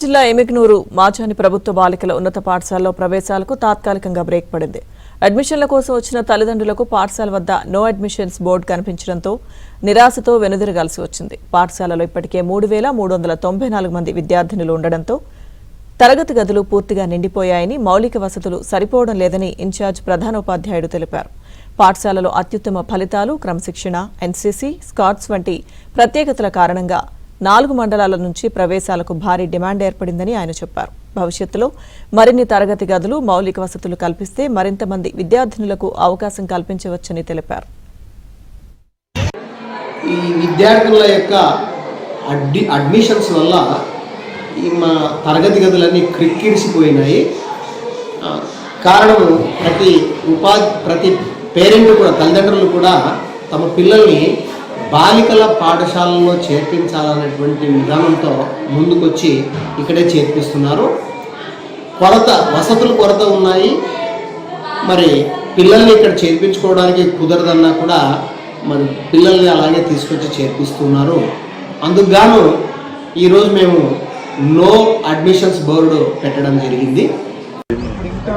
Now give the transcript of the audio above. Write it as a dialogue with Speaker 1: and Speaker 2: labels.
Speaker 1: జిల్లా ఎమిగ్నూరు మాచాని ప్రభుత్వ బాలికల ఉన్నత పాఠశాలలో ప్రవేశాలకు తాత్కాలికంగా బ్రేక్ పడింది. అడ్మిషన్ల కోసం వచ్చిన తల్లిదండ్రులకు పాఠశాల వద్ద నో అడ్మిషన్స్ బోర్డు కనిపించడంతో నిరాశతో వెనుదిరగాల్సి వచ్చింది. పాఠశాలలో ఇప్పటికే 3,394 మంది విద్యార్థినులు ఉండడంతో తరగతి గదులు పూర్తిగా నిండిపోయాయని, మౌలిక వసతులు సరిపోవడం లేదని ఇన్ఛార్జ్ ప్రధానోపాధ్యాయుడు తెలిపారు. పాఠశాలలో అత్యుత్తమ ఫలితాలు, క్రమశిక్షణ, ఎన్సీసీ, స్కాట్స్ వంటి ప్రత్యేకతల కారణంగా 4 మండలాల నుంచి ప్రవేశాలకు భారీ డిమాండ్ ఏర్పడిందని ఆయన చెప్పారు. భవిష్యత్తులో మరిన్ని తరగతి గదులు, మౌలిక వసతులు కల్పిస్తే మరింత మంది విద్యార్థినులకు అవకాశం కల్పించవచ్చని తెలిపారు.
Speaker 2: ఈ విద్యార్థుల యొక్క అడ్మిషన్స్ వల్ల మా తరగతి గదులన్నీ క్రిక్కిడిసిపోయినాయి. కారణం ప్రతి పేరెంట్ కూడా, తల్లిదండ్రులు కూడా తమ పిల్లల్ని బాలికల పాఠశాలలో చేర్పించాలనేటువంటి విధానంతో ముందుకొచ్చి ఇక్కడే చేర్పిస్తున్నారు. వసతులు కొరత ఉన్నాయి. మరి పిల్లల్ని ఇక్కడ చేర్పించుకోవడానికి కుదరదన్నా కూడా మరి పిల్లల్ని అలాగే తీసుకొచ్చి చేర్పిస్తున్నారు. అందుకు గాను ఈరోజు మేము నో అడ్మిషన్స్ బోర్డు పెట్టడం జరిగింది.
Speaker 3: ఇంకా